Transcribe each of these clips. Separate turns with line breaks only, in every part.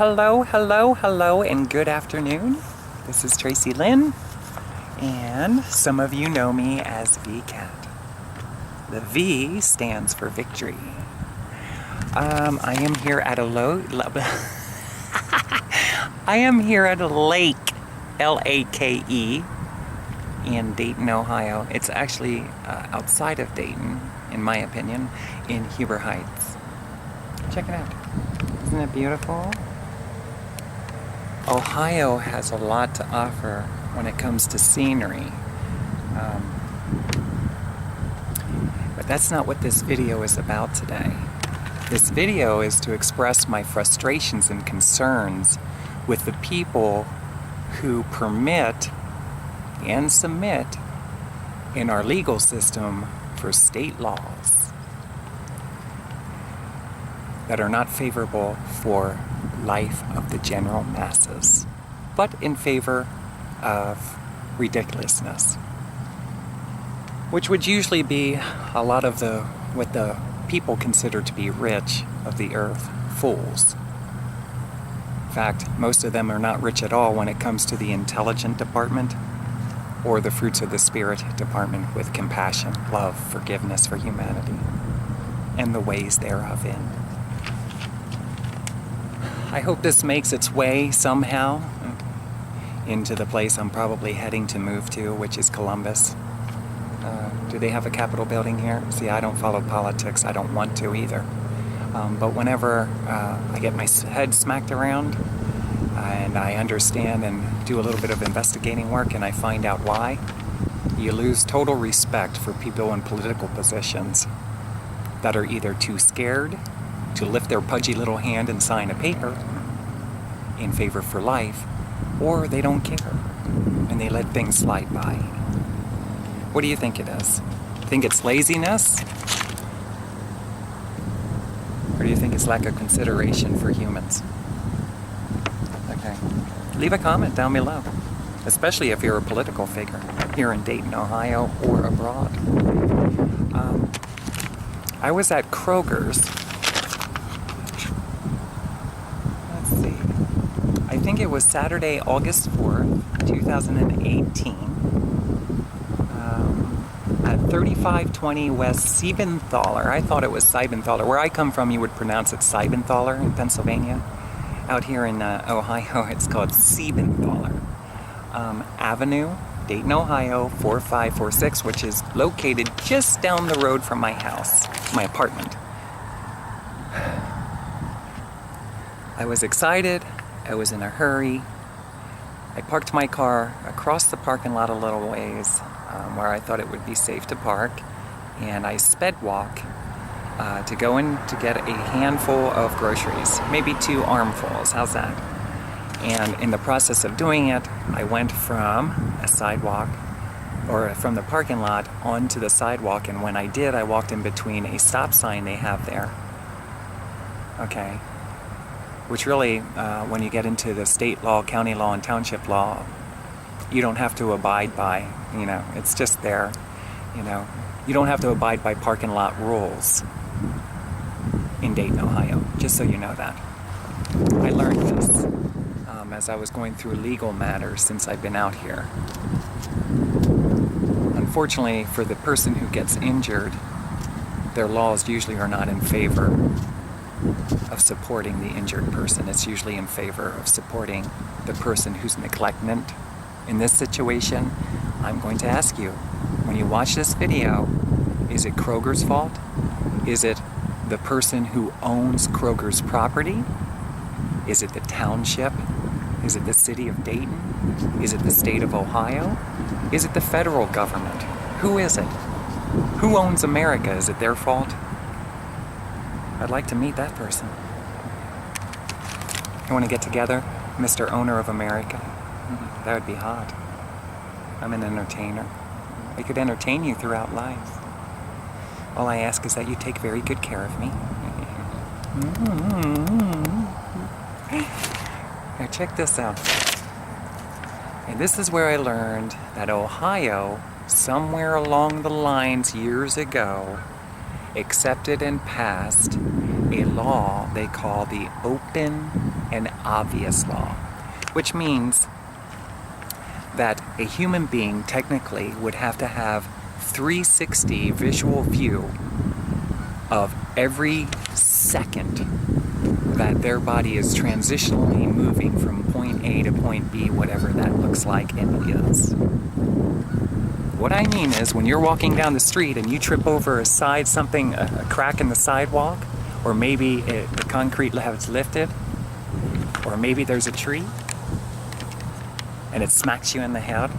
Hello, hello, hello, and good afternoon. This is Tracilyn, and some of you know me as VCAT. The V stands for victory. I am here at a I am here at a lake, L-A-K-E, in Dayton, Ohio. It's actually outside of Dayton, in my opinion, in Huber Heights. Check it out. Isn't it beautiful? Ohio has a lot to offer when it comes to scenery. But that's not what this video is about today. This video is to express my frustrations and concerns with the people who permit and submit in our legal system for state laws that are not favorable for life of the general masses, but in favor of ridiculousness, which would usually be a lot of what the people consider to be rich of the earth fools. In fact, most of them are not rich at all when it comes to the intelligent department or the fruits of the spirit department with compassion, love, forgiveness for humanity, and the ways thereof in. I hope this makes its way somehow into the place I'm probably heading to move to, which is Columbus. Do they have a Capitol building here? See, I don't follow politics. I don't want to either. But whenever I get my head smacked around and I understand and do a little bit of investigating work and I find out why, you lose total respect for people in political positions that are either too scared to lift their pudgy little hand and sign a paper in favor for life, or they don't care and they let things slide by. What do you think it is? Think it's laziness? Or do you think it's lack of consideration for humans? Okay. Leave a comment down below, especially if you're a political figure here in Dayton, Ohio, or abroad. I was at Krogers. I think it was Saturday, August 4th, 2018, at 3520 West Seibenthaler. I thought it was Seibenthaler. Where I come from, you would pronounce it Seibenthaler in Pennsylvania. Out here in Ohio, it's called Seibenthaler Avenue, Dayton, Ohio, 4546, which is located just down the road from my house, my apartment. I was excited. I was in a hurry. I parked my car across the parking lot a little ways where I thought it would be safe to park, and I sped walk to go in to get a handful of groceries, maybe 2 armfuls. How's that? And in the process of doing it, I went from a sidewalk, or from the parking lot onto the sidewalk, and when I did, I walked in between a stop sign they have there. Okay. Which really, when you get into the state law, county law, and township law, you don't have to abide by, it's just there, You don't have to abide by parking lot rules in Dayton, Ohio, just so you know that. I learned this as I was going through legal matters since I've been out here. Unfortunately, for the person who gets injured, their laws usually are not in favor of supporting the injured person. It's usually in favor of supporting the person who's neglectant. In this situation, I'm going to ask you, when you watch this video, is it Krogers' fault? Is it the person who owns Krogers' property? Is it the township? Is it the city of Dayton? Is it the state of Ohio? Is it the federal government? Who is it? Who owns America? Is it their fault? I'd like to meet that person. You want to get together, Mr. Owner of America? That would be hot. I'm an entertainer. I could entertain you throughout life. All I ask is that you take very good care of me. Now check this out. And this is where I learned that Ohio, somewhere along the lines years ago, accepted and passed a law they call the open and obvious law, which means that a human being technically would have to have 360 visual view of every second that their body is transitionally moving from point A to point B, whatever that looks like and is. What I mean is, when you're walking down the street and you trip over a crack in the sidewalk, or maybe the concrete has lifted, or maybe there's a tree and it smacks you in the head,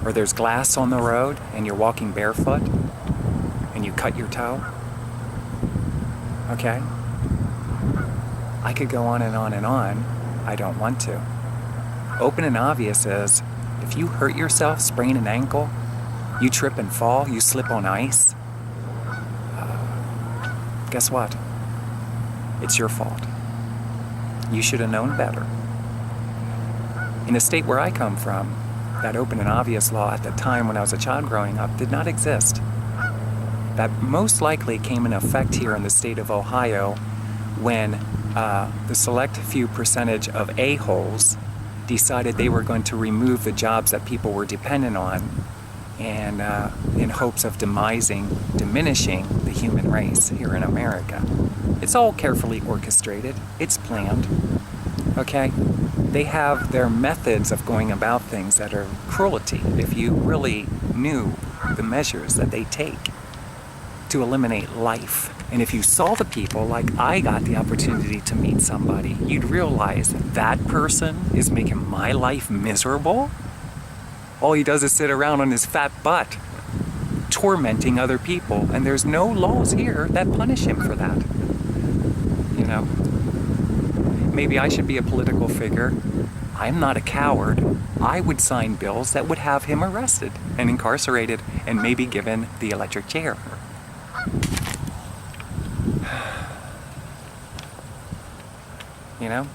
or there's glass on the road and you're walking barefoot and you cut your toe. Okay? I could go on and on and on. I don't want to. Open and obvious is, if you hurt yourself, sprain an ankle, you trip and fall, you slip on ice, guess what? It's your fault. You should have known better. In the state where I come from, that open and obvious law at the time when I was a child growing up did not exist. That most likely came in effect here in the state of Ohio when the select few percentage of a-holes decided they were going to remove the jobs that people were dependent on, and in hopes of diminishing the human race here in America. It's all carefully orchestrated. It's planned. Okay? They have their methods of going about things that are cruelty if you really knew the measures that they take to eliminate life. And if you saw the people, like I got the opportunity to meet somebody, you'd realize that person is making my life miserable. All he does is sit around on his fat butt, tormenting other people, and there's no laws here that punish him for that. You know? Maybe I should be a political figure. I'm not a coward. I would sign bills that would have him arrested and incarcerated and maybe given the electric chair. You know?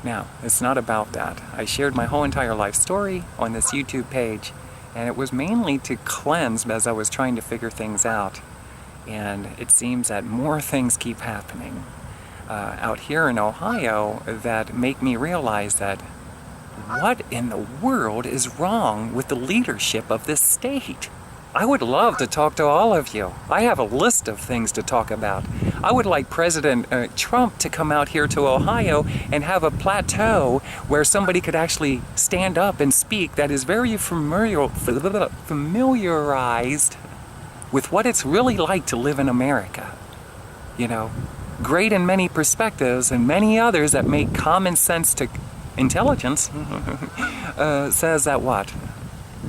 Now, it's not about that. I shared my whole entire life story on this YouTube page, and it was mainly to cleanse as I was trying to figure things out. And it seems that more things keep happening out here in Ohio that make me realize that what in the world is wrong with the leadership of this state? I would love to talk to all of you. I have a list of things to talk about. I would like President Trump to come out here to Ohio and have a plateau where somebody could actually stand up and speak that is very familiarized with what it's really like to live in America. You know, great in many perspectives, and many others that make common sense to intelligence says that what?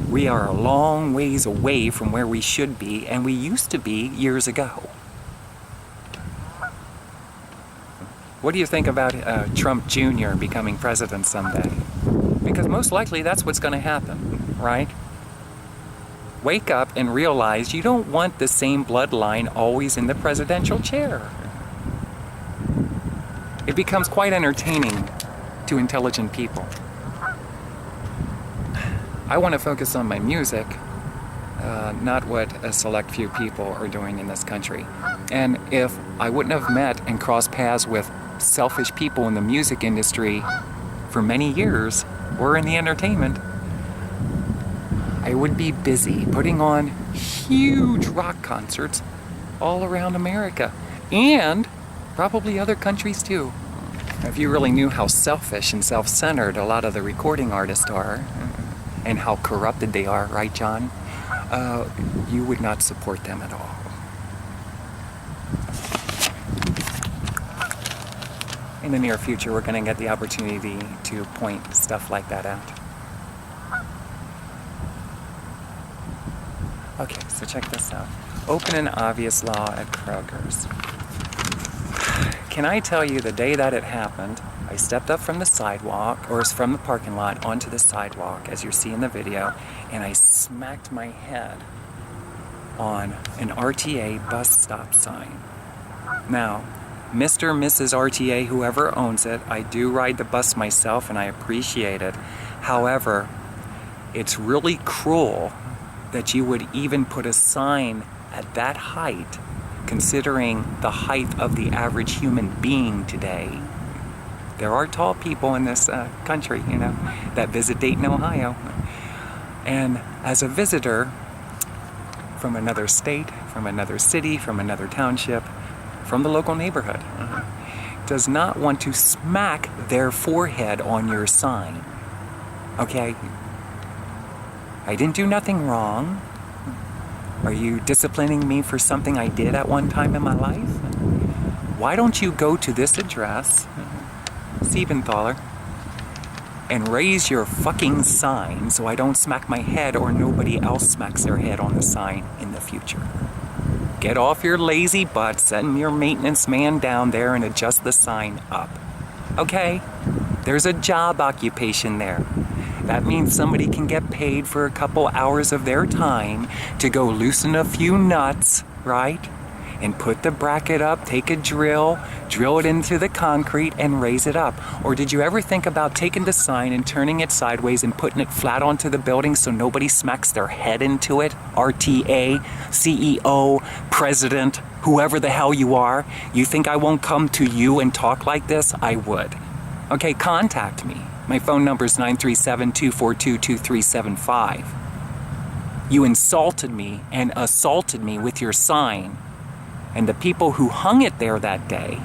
We are a long ways away from where we should be, and we used to be years ago. What do you think about Trump Jr. becoming president someday? Because most likely that's what's going to happen, right? Wake up and realize you don't want the same bloodline always in the presidential chair. It becomes quite entertaining to intelligent people. I want to focus on my music, not what a select few people are doing in this country. And if I wouldn't have met and crossed paths with selfish people in the music industry for many years, or in the entertainment, I would be busy putting on huge rock concerts all around America, and probably other countries too. If you really knew how selfish and self-centered a lot of the recording artists are, and how corrupted they are, right, John? You would not support them at all. In the near future, we're going to get the opportunity to point stuff like that out. Okay, so check this out. Open and obvious law at Krogers. Can I tell you, the day that it happened, I stepped up from the sidewalk, or from the parking lot onto the sidewalk, as you see in the video, and I smacked my head on an RTA bus stop sign. Now, Mr. and Mrs. RTA, whoever owns it, I do ride the bus myself and I appreciate it. However, it's really cruel that you would even put a sign at that height considering the height of the average human being today. There are tall people in this country, that visit Dayton, Ohio. And as a visitor from another state, from another city, from another township, from the local neighborhood, does not want to smack their forehead on your sign. Okay? I didn't do nothing wrong. Are you disciplining me for something I did at one time in my life? Why don't you go to this address, Seibenthaler, and raise your fucking sign so I don't smack my head or nobody else smacks their head on the sign in the future. Get off your lazy butt, send your maintenance man down there and adjust the sign up. Okay? There's a job occupation there. That means somebody can get paid for a couple hours of their time to go loosen a few nuts, right? And put the bracket up, take a drill it into the concrete and raise it up. Or did you ever think about taking the sign and turning it sideways and putting it flat onto the building so nobody smacks their head into it? RTA, CEO, president, whoever the hell you are. You think I won't come to you and talk like this? I would. Okay, contact me. My phone number is 937-242-2375. You insulted me and assaulted me with your sign. And the people who hung it there that day,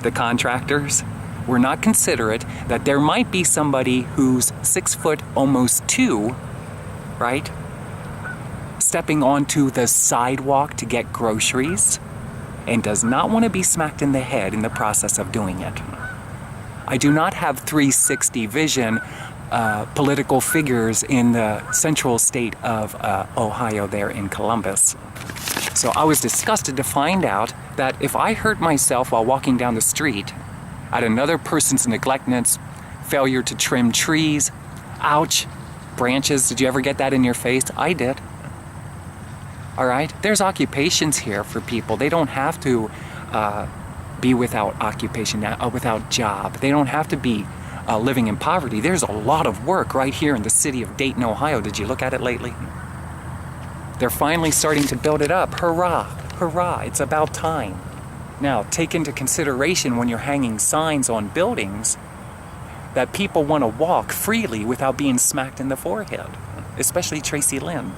the contractors, were not considerate that there might be somebody who's 6 foot, almost 2, right? Stepping onto the sidewalk to get groceries and does not want to be smacked in the head in the process of doing it. I do not have 360 vision political figures in the central state of Ohio there in Columbus. So I was disgusted to find out that if I hurt myself while walking down the street at another person's neglectness, failure to trim trees, ouch, branches, did you ever get that in your face? I did. All right? There's occupations here for people. They don't have to be without occupation, without job. They don't have to be living in poverty. There's a lot of work right here in the city of Dayton, Ohio. Did you look at it lately? They're finally starting to build it up. Hurrah, hurrah, it's about time. Now, take into consideration when you're hanging signs on buildings that people want to walk freely without being smacked in the forehead, especially Tracilyn,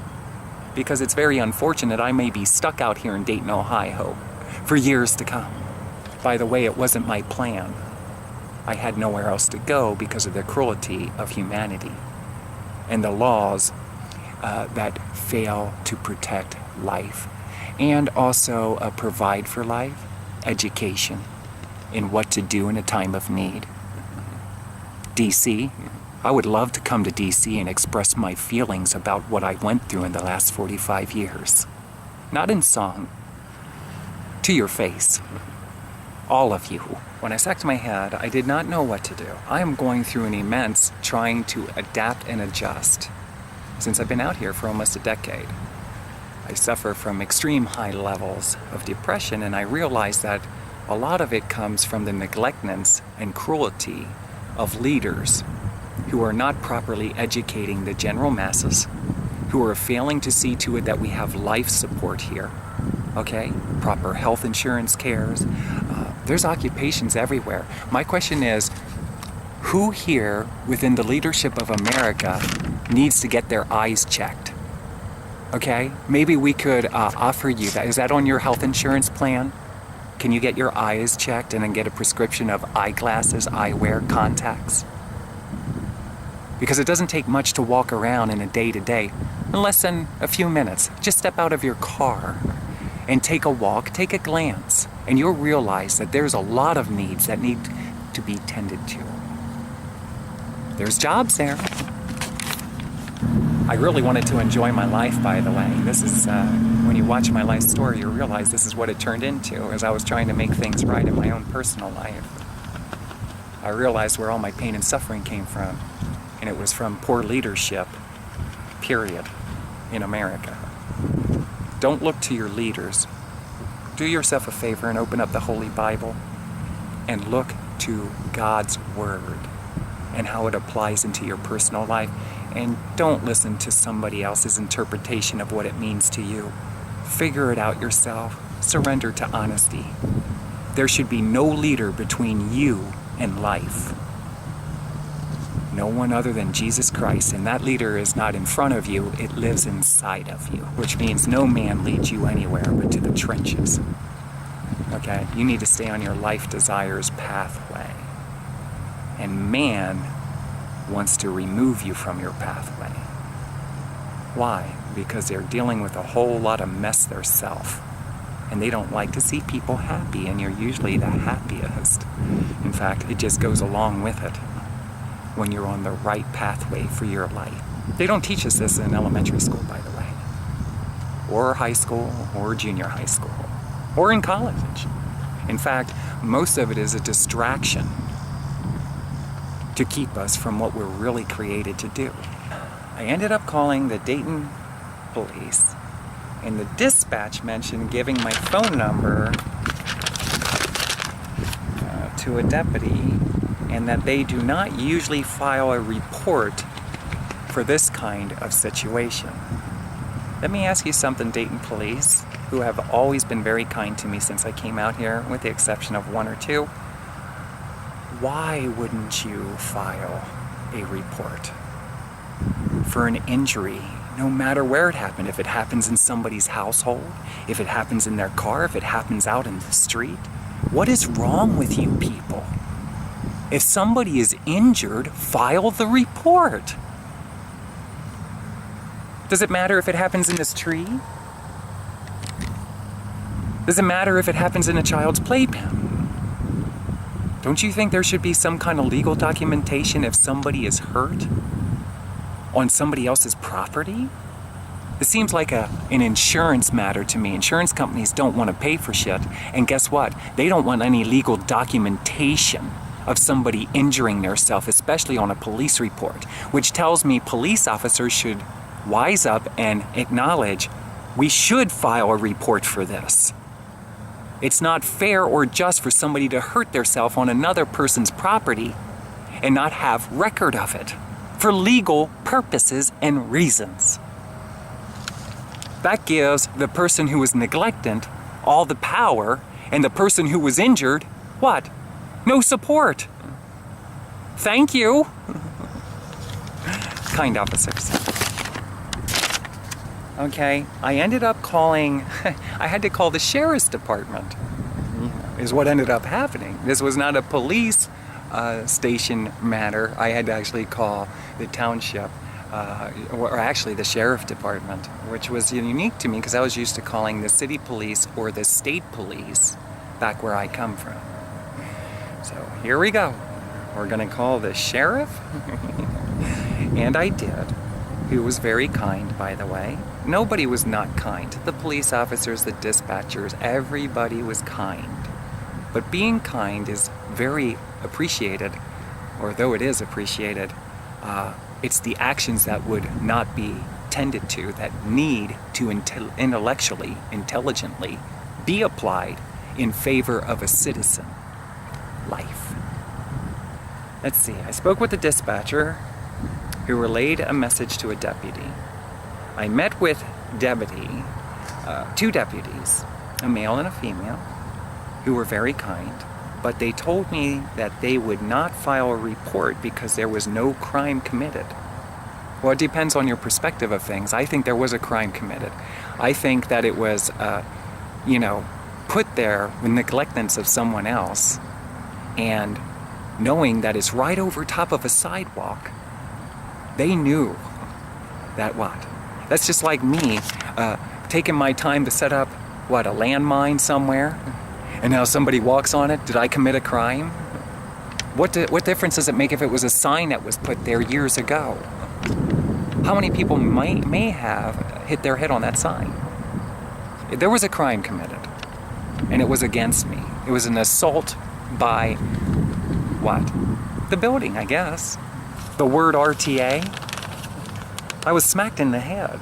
because it's very unfortunate I may be stuck out here in Dayton, Ohio for years to come. By the way, it wasn't my plan. I had nowhere else to go because of the cruelty of humanity and the laws that fail to protect life and also provide for life, education, in what to do in a time of need. DC, I would love to come to DC and express my feelings about what I went through in the last 45 years. Not in song, to your face. All of you. When I sacked my head, I did not know what to do. I am going through an immense trying to adapt and adjust since I've been out here for almost a decade. I suffer from extreme high levels of depression, and I realize that a lot of it comes from the neglectance and cruelty of leaders who are not properly educating the general masses, who are failing to see to it that we have life support here, okay? Proper health insurance cares. There's occupations everywhere. My question is, who here within the leadership of America needs to get their eyes checked? Okay? Maybe we could offer you that. Is that on your health insurance plan? Can you get your eyes checked and then get a prescription of eyeglasses, eyewear, contacts? Because it doesn't take much to walk around in a day-to-day, in less than a few minutes. Just step out of your car and take a walk, take a glance, and you'll realize that there's a lot of needs that need to be tended to. There's jobs there. I really wanted to enjoy my life, by the way. This is, when you watch my life story, you realize this is what it turned into as I was trying to make things right in my own personal life. I realized where all my pain and suffering came from, and it was from poor leadership, period, in America. Don't look to your leaders. Do yourself a favor and open up the Holy Bible and look to God's Word and how it applies into your personal life. And don't listen to somebody else's interpretation of what it means to you. Figure it out yourself. surrender to honesty. There should be no leader between you and life. No one other than Jesus Christ, and that leader is not in front of you, it lives inside of you, which means no man leads you anywhere but to the trenches. Okay? You need to stay on your life desires pathway. And man wants to remove you from your pathway. Why? Because they're dealing with a whole lot of mess themselves. And they don't like to see people happy, and you're usually the happiest. In fact, it just goes along with it when you're on the right pathway for your life. They don't teach us this in elementary school, by the way, or high school, or junior high school, or in college. In fact, most of it is a distraction to keep us from what we're really created to do. I ended up calling the Dayton police, and the dispatch mentioned giving my phone number to a deputy, and that they do not usually file a report for this kind of situation. Let me ask you something, Dayton police, who have always been very kind to me since I came out here, with the exception of one or two. Why wouldn't you file a report for an injury, no matter where it happened? If it happens in somebody's household, if it happens in their car, if it happens out in the street? What is wrong with you people? If somebody is injured, file the report. Does it matter if it happens in this tree? Does it matter if it happens in a child's playpen? Don't you think there should be some kind of legal documentation if somebody is hurt on somebody else's property? It seems like an insurance matter to me. Insurance companies don't want to pay for shit, and guess what? They don't want any legal documentation of somebody injuring themselves, especially on a police report, which tells me police officers should wise up and acknowledge we should file a report for this. It's not fair or just for somebody to hurt themselves on another person's property and not have record of it for legal purposes and reasons. That gives the person who was neglectant all the power, and the person who was injured, what? No support. Thank you. Kind officers. Okay, I ended up calling, I had to call the sheriff's department, is what ended up happening. This was not a police station matter. I had to actually call the township, or actually the sheriff department, which was unique to me because I was used to calling the city police or the state police back where I come from. So here we go. We're gonna call the sheriff. And I did. He was very kind, by the way. Nobody was not kind. The police officers, the dispatchers, everybody was kind. But being kind is very appreciated, or though it is appreciated, it's the actions that would not be tended to, that need to intellectually, intelligently be applied in favor of a citizen life. Let's see, I spoke with the dispatcher who relayed a message to a deputy. I met with two deputies, a male and a female, who were very kind, but they told me that they would not file a report because there was no crime committed. Well, it depends on your perspective of things. I think there was a crime committed. I think that it was, put there with neglectance of someone else, and knowing that it's right over top of a sidewalk, they knew that what? That's just like me taking my time to set up, a landmine somewhere, and now somebody walks on it. Did I commit a crime? What difference does it make if it was a sign that was put there years ago? How many people may have hit their head on that sign? There was a crime committed, and it was against me. It was an assault by what? The building, I guess. The word RTA. I was smacked in the head.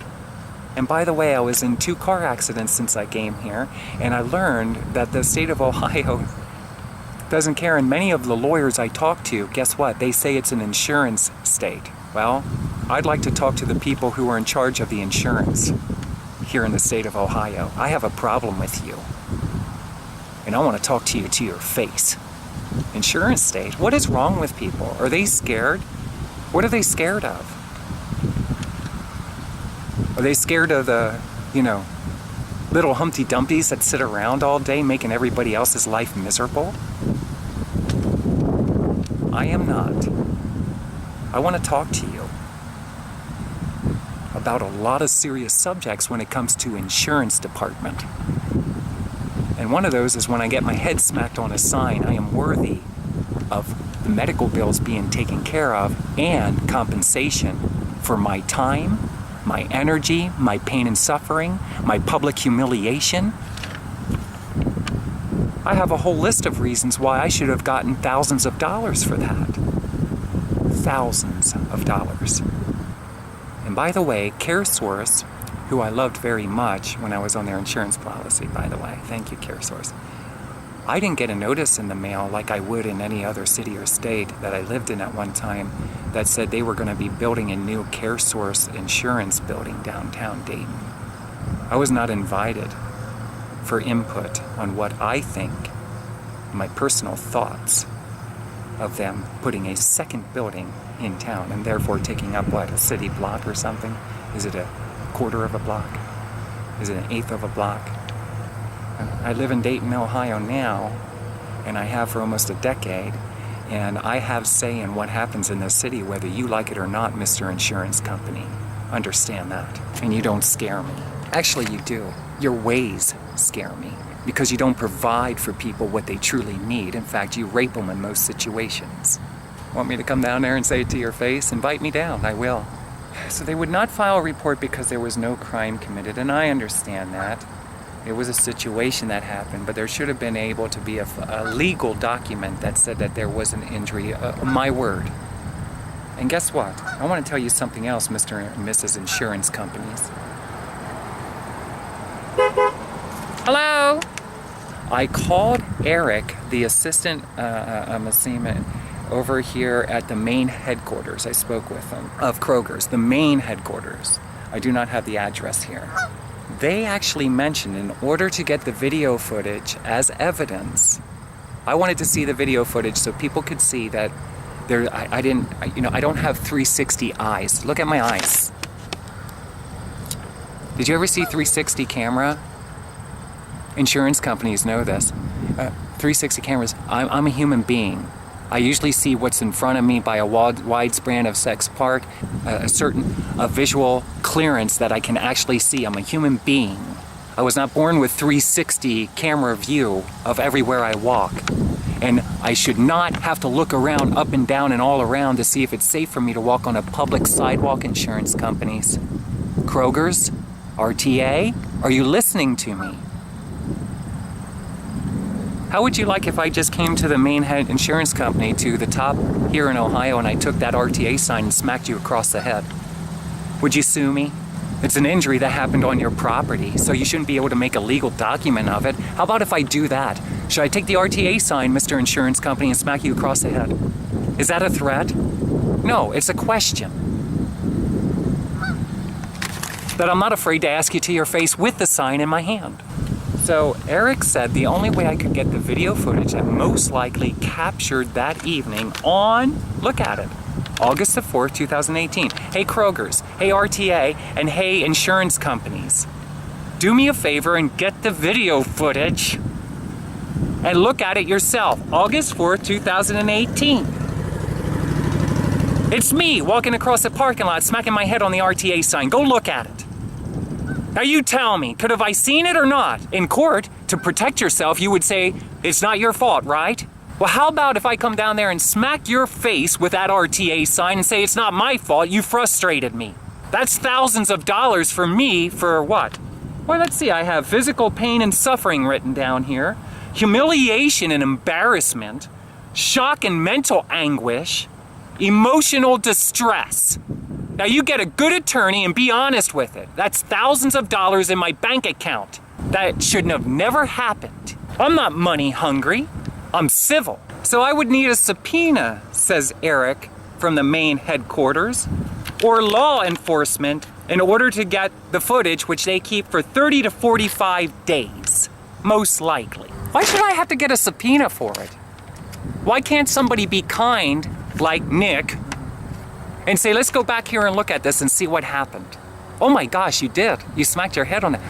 And by the way, I was in 2 car accidents since I came here, and I learned that the state of Ohio doesn't care, and many of the lawyers I talk to, guess what? They say it's an insurance state. Well, I'd like to talk to the people who are in charge of the insurance here in the state of Ohio. I have a problem with you. and I want to talk to you to your face. Insurance state? What is wrong with people? Are they scared? What are they scared of? Are they scared of the, little Humpty Dumpies that sit around all day making everybody else's life miserable? I am not. I want to talk to you about a lot of serious subjects when it comes to insurance department. And one of those is when I get my head smacked on a sign, I am worthy of the medical bills being taken care of and compensation for my time, my energy, my pain and suffering, my public humiliation. I have a whole list of reasons why I should have gotten thousands of dollars for that. Thousands of dollars. And by the way, CareSource, who I loved very much when I was on their insurance policy, by the way. Thank you, CareSource. I didn't get a notice in the mail like I would in any other city or state that I lived in at one time that said they were going to be building a new CareSource insurance building downtown Dayton. I was not invited for input on what I think, my personal thoughts of them putting a second building in town and therefore taking up, a city block or something? Is it a quarter of a block? Is it an eighth of a block? I live in Dayton, Ohio now, and I have for almost a decade, and I have say in what happens in this city, whether you like it or not, Mr. Insurance Company. Understand that. And you don't scare me. Actually, you do. Your ways scare me because you don't provide for people what they truly need. In fact, you rape them in most situations. Want me to come down there and say it to your face? Invite me down. I will. So they would not file a report because there was no crime committed, and I understand that. It was a situation that happened, but there should have been able to be a legal document that said that there was an injury, my word. And guess what? I want to tell you something else, Mr. and Mrs. Insurance Companies. Hello? I called Eric, the assistant Massima, over here at the main headquarters. I spoke with them of Krogers, the main headquarters. I do not have the address here. They actually mentioned in order to get the video footage as evidence, I wanted to see the video footage so people could see that I don't have 360 eyes. Look at my eyes. Did you ever see 360 camera? Insurance companies know this. 360 cameras. I'm a human being. I usually see what's in front of me by a wide span of sex part, a certain visual clearance that I can actually see. I'm a human being. I was not born with 360 camera view of everywhere I walk. And I should not have to look around up and down and all around to see if it's safe for me to walk on a public sidewalk. Insurance companies. Krogers? RTA? Are you listening to me? How would you like if I just came to the main head insurance company to the top here in Ohio and I took that RTA sign and smacked you across the head? Would you sue me? It's an injury that happened on your property, so you shouldn't be able to make a legal document of it. How about if I do that? Should I take the RTA sign, Mr. Insurance Company, and smack you across the head? Is that a threat? No, it's a question that I'm not afraid to ask you to your face with the sign in my hand. So Eric said the only way I could get the video footage that most likely captured that evening on, look at it, August the 4th, 2018. Hey Krogers, hey RTA, and hey insurance companies. Do me a favor and get the video footage and look at it yourself. August 4th, 2018. It's me walking across the parking lot smacking my head on the RTA sign. Go look at it. Now you tell me, could have I seen it or not? In court, to protect yourself, you would say, it's not your fault, right? Well, how about if I come down there and smack your face with that RTA sign and say, it's not my fault, you frustrated me. That's thousands of dollars for me for what? Well, let's see, I have physical pain and suffering written down here, humiliation and embarrassment, shock and mental anguish, emotional distress. Now you get a good attorney and be honest with it. That's thousands of dollars in my bank account. That shouldn't have never happened. I'm not money hungry. I'm civil. So I would need a subpoena, says Eric, from the main headquarters, or law enforcement in order to get the footage, which they keep for 30 to 45 days, most likely. Why should I have to get a subpoena for it? Why can't somebody be kind, like Nick, and say, let's go back here and look at this and see what happened? Oh my gosh, you did. You smacked your head on it.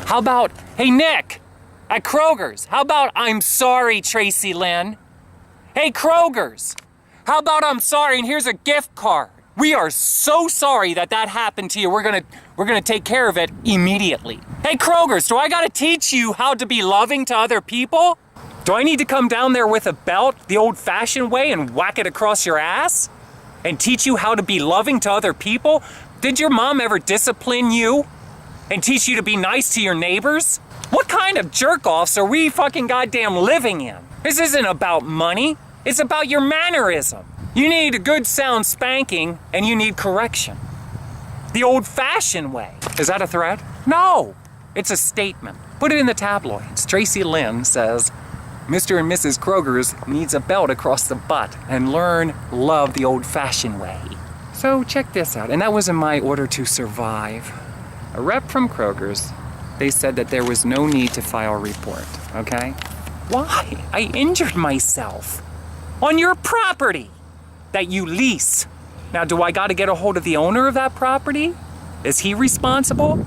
How about, hey Nick, at Krogers, how about I'm sorry, Tracilyn? Hey Krogers, how about I'm sorry and here's a gift card? We are so sorry that happened to you. We're gonna take care of it immediately. Hey Krogers, do I gotta teach you how to be loving to other people? Do I need to come down there with a belt the old-fashioned way and whack it across your ass? And teach you how to be loving to other people? Did your mom ever discipline you and teach you to be nice to your neighbors? What kind of jerk-offs are we fucking goddamn living in? This isn't about money. It's about your mannerism. You need a good sound spanking and you need correction. The old-fashioned way. Is that a threat? No, it's a statement. Put it in the tabloids. Tracilyn says, Mr. and Mrs. Krogers needs a belt across the butt and love the old-fashioned way. So check this out, and that was in my order to survive. A rep from Krogers, they said that there was no need to file a report, okay? Why? I injured myself on your property that you lease. Now, do I gotta get a hold of the owner of that property? Is he responsible?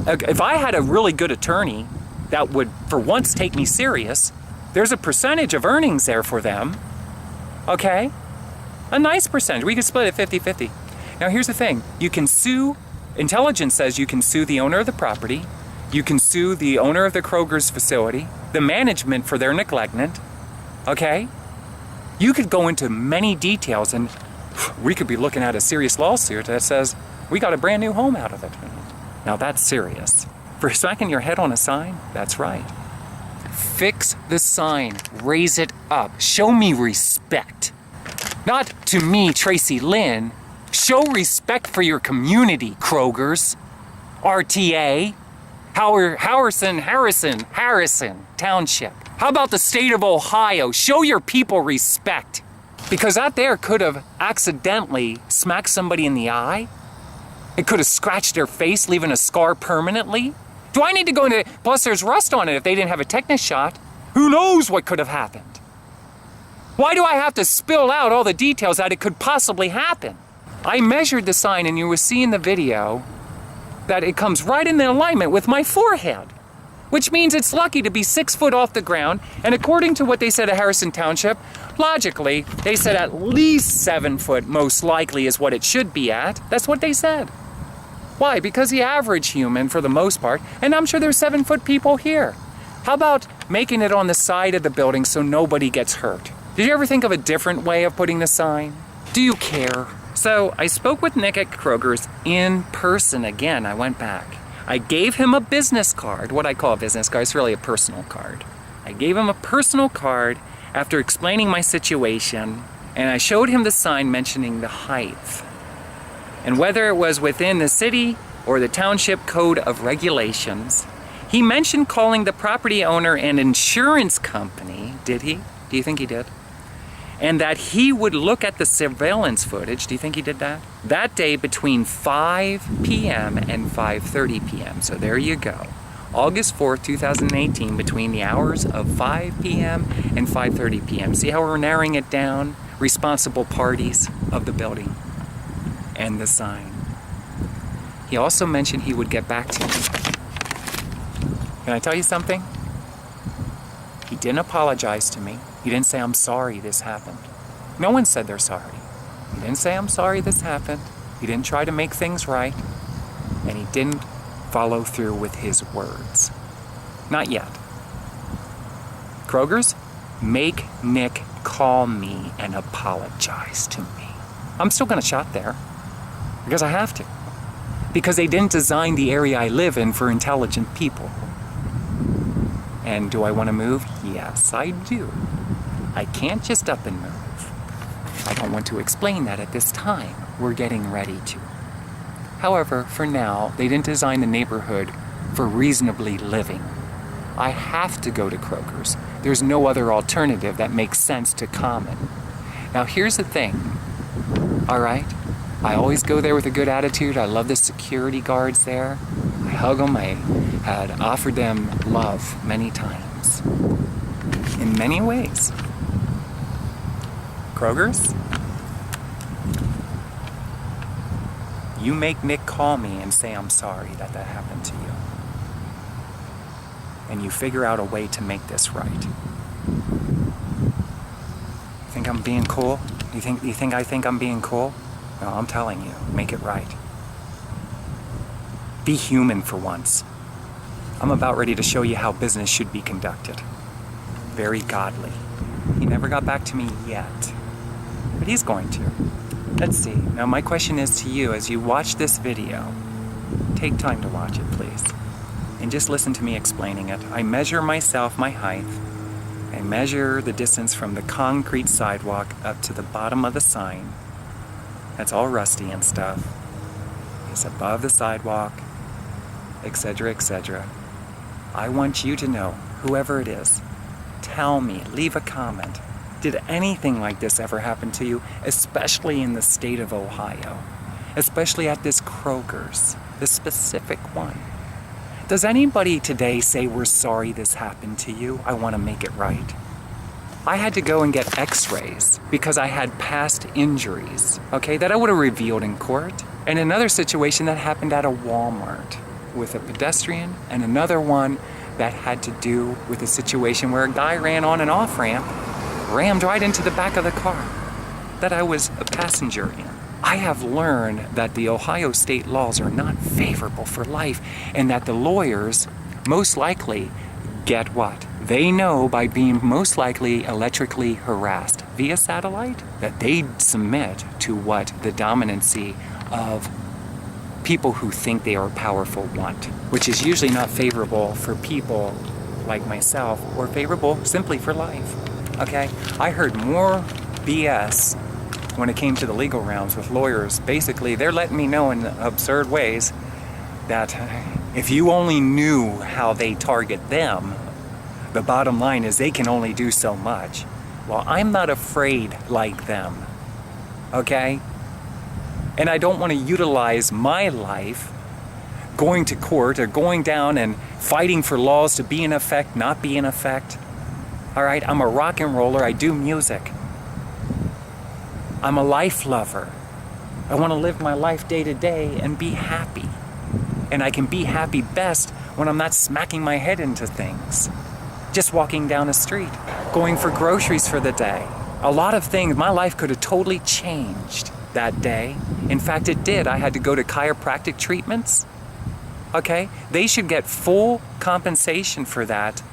If I had a really good attorney that would, for once, take me serious, there's a percentage of earnings there for them, okay? A nice percentage. We could split it 50-50. Now, here's the thing. You can sue, intelligence says you can sue the owner of the property, you can sue the owner of the Krogers facility, the management for their neglectment, okay? You could go into many details and we could be looking at a serious lawsuit that says, we got a brand new home out of it. Now that's serious. For smacking your head on a sign, that's right. Fix the sign, raise it up, show me respect. Not to me, Tracilyn. Show respect for your community, Krogers. RTA. Harrison Township. How about the state of Ohio? Show your people respect. Because that there could have accidentally smacked somebody in the eye. It could have scratched their face, leaving a scar permanently. Do I need to go into, plus there's rust on it if they didn't have a tetanus shot. Who knows what could have happened? Why do I have to spill out all the details that it could possibly happen? I measured the sign and you will see in the video that it comes right in alignment with my forehead, which means it's lucky to be 6 foot off the ground. And according to what they said at Harrison Township, logically, they said at least 7 foot most likely is what it should be at. That's what they said. Why? Because the average human, for the most part, and I'm sure there's 7 foot people here. How about making it on the side of the building so nobody gets hurt? Did you ever think of a different way of putting the sign? Do you care? So I spoke with Nick at Krogers in person again. I went back. I gave him a business card, what I call a business card. It's really a personal card. I gave him a personal card after explaining my situation, and I showed him the sign mentioning the height. And whether it was within the city or the township code of regulations, he mentioned calling the property owner an insurance company. Did he? Do you think he did? And that he would look at the surveillance footage. Do you think he did that? That day between 5 p.m. and 5:30 p.m. So there you go. August 4th, 2018, between the hours of 5 p.m. and 5:30 p.m. See how we're narrowing it down? Responsible parties of the building and the sign. He also mentioned he would get back to me. Can I tell you something? He didn't apologize to me. He didn't say, I'm sorry this happened. No one said they're sorry. He didn't say, I'm sorry this happened. He didn't try to make things right. And he didn't follow through with his words. Not yet. Krogers, make Nick call me and apologize to me. I'm still gonna shop there. Because I have to. Because they didn't design the area I live in for intelligent people. And do I want to move? Yes, I do. I can't just up and move. I don't want to explain that at this time. We're getting ready to. However, for now, they didn't design the neighborhood for reasonably living. I have to go to Krogers. There's no other alternative that makes sense to common. Now here's the thing, all right? I always go there with a good attitude. I love the security guards there. I hug them. I had offered them love many times. homes. In many ways. Krogers, you make Nick call me and say I'm sorry that happened to you. And you figure out a way to make this right. You think I'm being cool? You think I think I'm being cool? No, I'm telling you, make it right. Be human for once. I'm about ready to show you how business should be conducted. Very godly. He never got back to me yet, but he's going to. Let's see. Now my question is to you, as you watch this video, take time to watch it, please. And just listen to me explaining it. I measure myself, my height. I measure the distance from the concrete sidewalk up to the bottom of the sign. That's all rusty and stuff. It's above the sidewalk, etc., etc. I want you to know, whoever it is, tell me, leave a comment. Did anything like this ever happen to you, especially in the state of Ohio? Especially at this Krogers, this specific one. Does anybody today say, we're sorry this happened to you, I want to make it right? I had to go and get x-rays because I had past injuries, okay, that I would have revealed in court. And another situation that happened at a Walmart with a pedestrian, and another one that had to do with a situation where a guy ran on an off-ramp, rammed right into the back of the car that I was a passenger in. I have learned that the Ohio state laws are not favorable for life, and that the lawyers most likely get what? They know by being most likely electrically harassed via satellite that they submit to what the dominancy of people who think they are powerful want, which is usually not favorable for people like myself, or favorable simply for life, okay? I heard more BS when it came to the legal realms with lawyers. Basically, they're letting me know in absurd ways that if you only knew how they target them, the bottom line is they can only do so much. Well, I'm not afraid like them, okay? And I don't want to utilize my life going to court or going down and fighting for laws to be in effect, not be in effect. All right, I'm a rock and roller, I do music. I'm a life lover. I want to live my life day to day and be happy. And I can be happy best when I'm not smacking my head into things. Just walking down the street, going for groceries for the day. A lot of things, my life could have totally changed that day. In fact, it did. I had to go to chiropractic treatments. Okay? They should get full compensation for that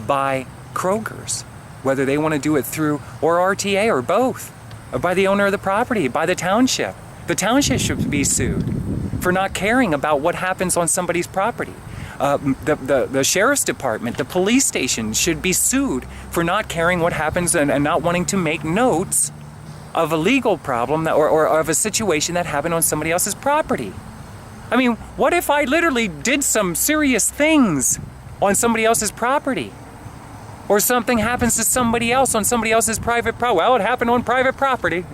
by Krogers, whether they want to do it through or RTA or both, or by the owner of the property, by the township. The township should be sued for not caring about what happens on somebody's property. The sheriff's department, the police station should be sued for not caring what happens and not wanting to make notes of a legal problem that, or of a situation that happened on somebody else's property. I mean, what if I literally did some serious things on somebody else's property? Or something happens to somebody else on somebody else's private property? Well, it happened on private property.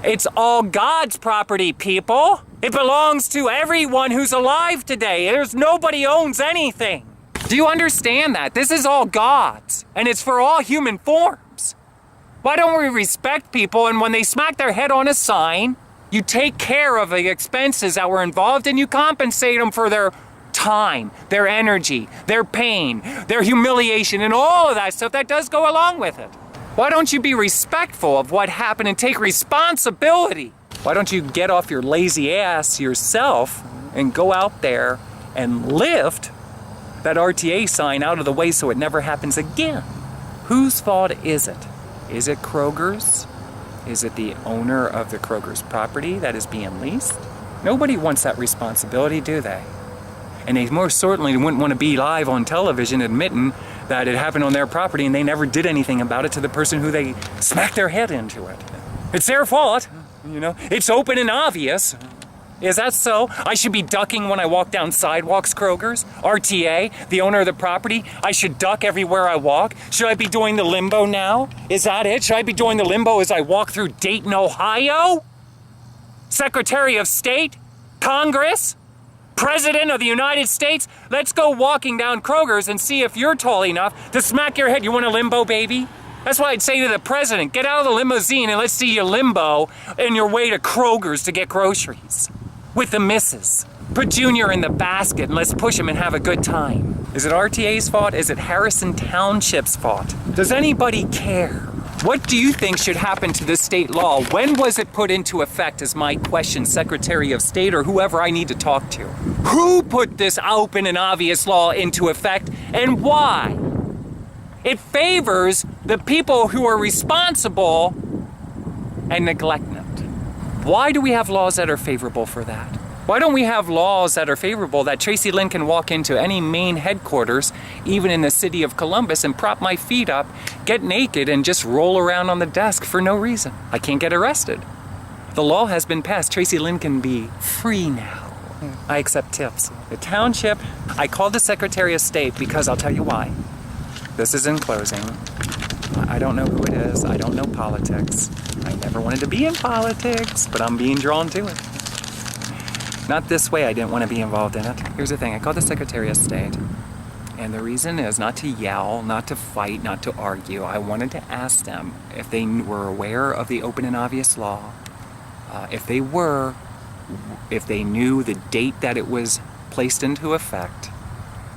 It's all God's property, people. It belongs to everyone who's alive today. There's nobody owns anything. Do you understand that? This is all God's, and it's for all human forms. Why don't we respect people, and when they smack their head on a sign, you take care of the expenses that were involved and you compensate them for their time, their energy, their pain, their humiliation, and all of that stuff that does go along with it. Why don't you be respectful of what happened and take responsibility? Why don't you get off your lazy ass yourself and go out there and lift that RTA sign out of the way so it never happens again? Whose fault is it? Is it Krogers? Is it the owner of the Krogers property that is being leased? Nobody wants that responsibility, do they? And they most certainly wouldn't want to be live on television admitting that it happened on their property and they never did anything about it to the person who they smacked their head into it. It's their fault, you know? It's open and obvious. Is that so? I should be ducking when I walk down sidewalks, Krogers? RTA, the owner of the property, I should duck everywhere I walk? Should I be doing the limbo now? Is that it? Should I be doing the limbo as I walk through Dayton, Ohio? Secretary of State? Congress? President of the United States, let's go walking down Krogers and see if you're tall enough to smack your head. You want a limbo, baby? That's what I'd say to the president. Get out of the limousine and let's see your limbo in your way to Krogers to get groceries. With the missus. Put Junior in the basket and let's push him and have a good time. Is it RTA's fault? Is it Harrison Township's fault? Does anybody care? What do you think should happen to this state law? When was it put into effect is my question, Secretary of State or whoever I need to talk to. Who put this open and obvious law into effect and why? It favors the people who are responsible and neglecting it. Why do we have laws that are favorable for that? Why don't we have laws that are favorable that Tracilyn can walk into any main headquarters, even in the city of Columbus, and prop my feet up, get naked, and just roll around on the desk for no reason? I can't get arrested. The law has been passed. Tracilyn can be free now. I accept tips. The township, I called the Secretary of State because I'll tell you why. This is in closing. I don't know who it is. I don't know politics. I never wanted to be in politics, but I'm being drawn to it. Not this way, I didn't want to be involved in it. Here's the thing, I called the Secretary of State. And the reason is not to yell, not to fight, not to argue. I wanted to ask them if they were aware of the open and obvious law. If they were, if they knew the date that it was placed into effect,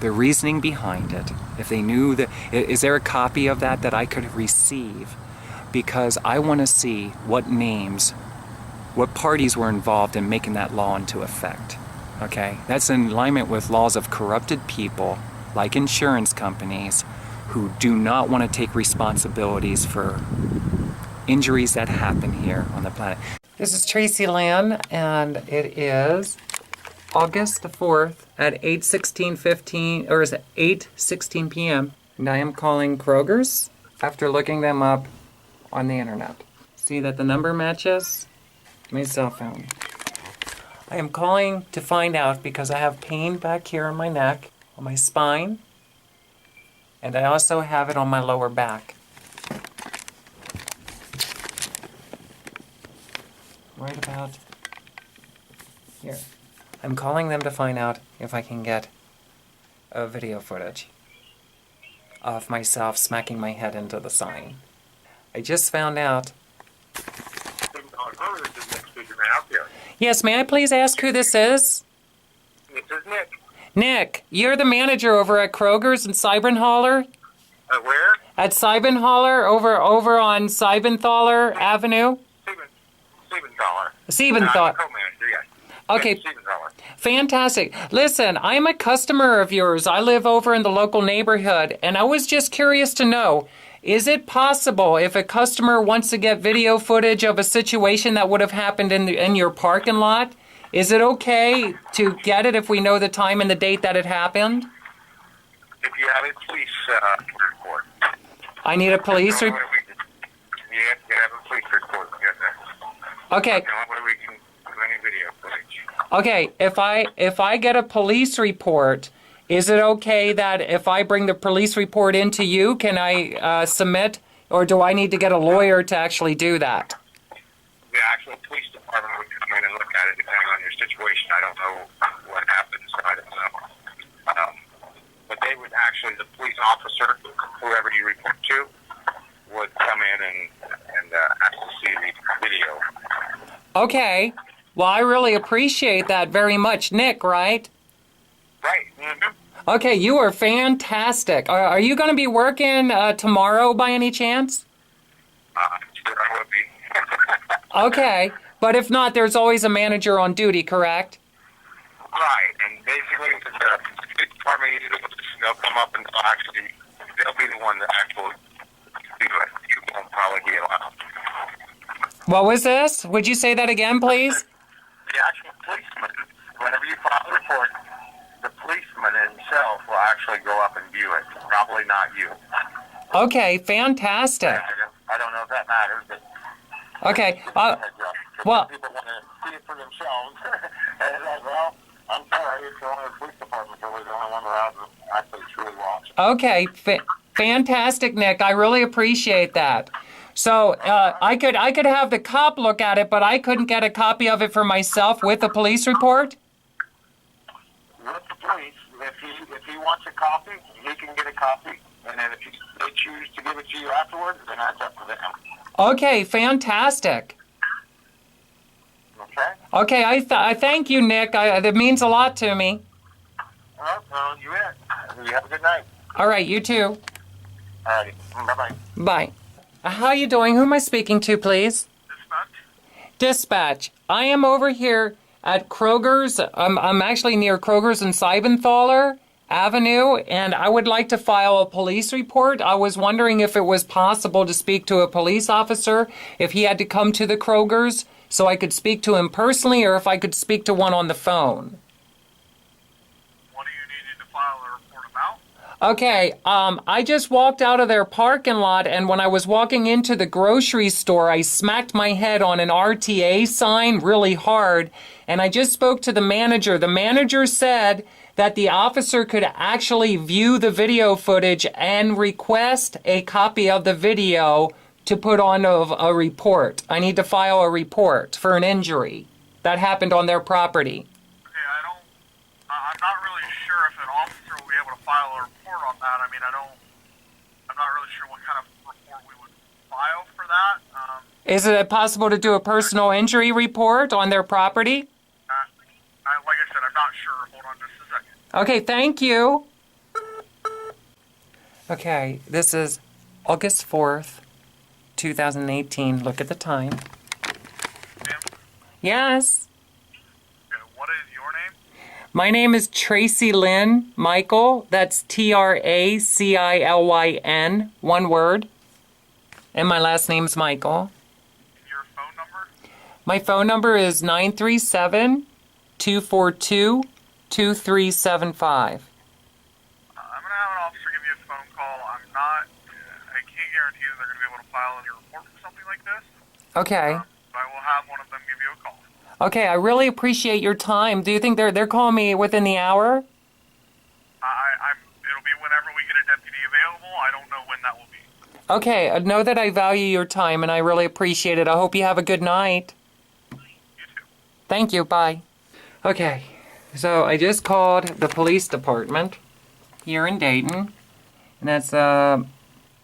the reasoning behind it, if they knew that, is there a copy of that I could receive? Because I want to see what names, what parties were involved in making that law into effect, okay? That's in alignment with laws of corrupted people, like insurance companies, who do not want to take responsibilities for injuries that happen here on the planet. This is Tracilyn, and it is August the 4th at 8:16 p.m. And I am calling Krogers after looking them up on the internet. See that the number matches my cell phone. I am calling to find out because I have pain back here on my neck, on my spine, and I also have it on my lower back. Right about here. I'm calling them to find out if I can get a video footage of myself smacking my head into the sign. I just found out. Yes, may I please ask who this is?
This is Nick.
Nick, you're the manager over at Krogers in Seibenthaler?
Where?
At Seibenthaler, over on Seibenthaler Avenue?
Seibenthaler.
Seibenthaler.
Co-manager, yes.
Okay.
Seibenthaler.
Fantastic. Listen, I'm a customer of yours. I live over in the local neighborhood, and I was just curious to know, is it possible if a customer wants to get video footage of a situation that would have happened in your parking lot, is it okay to get it if we know the time and the date that it happened?
If you have a police report.
I need a police report?
You have to have a police report to get that.
Okay.
Whether we can do any video footage.
Okay, if I get a police report, is it okay that if I bring the police report into you, can I submit, or do I need to get a lawyer to actually do that?
The actual police department would come in and look at it depending on your situation. I don't know what happened, so I don't know. But they would actually, the police officer, whoever you report to, would come in and actually see the video.
Okay. Well, I really appreciate that very much. Nick, right?
Right. Mm-hmm.
Okay, you are fantastic. Are you going to be working tomorrow by any chance?
Sure, I would be.
Okay, but if not, there's always a manager on duty, correct?
Right, and basically, the police department, they'll come up and they'll be the one that actually do it. You won't probably be allowed.
What was this? Would you say that again, please?
The actual policeman, whenever you file a report, the policeman himself will actually go up and view it. Probably not you.
Okay, fantastic.
I don't know if that matters, but...
Okay,
well... People want to see it for themselves. And it's like, well, I'm sorry, it's only the police department's really the only one that has actually truly watched.
Okay, fantastic, Nick. I really appreciate that. So I could have the cop look at it, but I couldn't get a copy of it for myself with the police report?
with the police. If he wants a copy, he can get a copy. And then if they choose to give it to you afterwards, then that's up to them.
Okay, fantastic.
Okay?
Okay, I thank you, Nick. That means a lot to me.
Well, you bet. You have a good night.
All right, you too.
All righty. Bye-bye.
Bye. How you doing? Who am I speaking to, please? Dispatch. I am over here at Krogers. I'm actually near Krogers and Seibenthaler Avenue, and I would like to file a police report. I was wondering if it was possible to speak to a police officer, if he had to come to the Krogers so I could speak to him personally, or if I could speak to one on the phone.
What do you need to file a report about?
Okay, I just walked out of their parking lot, and when I was walking into the grocery store, I smacked my head on an RTA sign really hard, and I just spoke to the manager. The manager said that the officer could actually view the video footage and request a copy of the video to put on a report. I need to file a report for an injury that happened on their property.
I'm not really sure if an officer will be able to file a report on that. I mean, I'm not really sure what kind of report we would file for that.
Is it possible to do a personal injury report on their property?
Like I said, I'm not sure. Hold on just a second.
Okay, thank you. Okay, this is August 4th, 2018. Look at the time.
Ma'am?
Yes.
Okay, what is your name?
My name is Tracilyn Michael. That's Tracilyn, one word. And my last name's Michael.
Your phone number?
My phone number is 937-242-2375.
I'm going to have an officer give you a phone call. I can't guarantee that they're going to be able to file any report for something like this.
Okay.
But I will have one of them give you a call.
Okay, I really appreciate your time. Do you think they're calling me within the hour?
It'll be whenever we get a deputy available. I don't know when that will be.
Okay, know that I value your time and I really appreciate it. I hope you have a good night.
You too.
Thank you, bye. Okay, so I just called the police department here in Dayton. And that's, let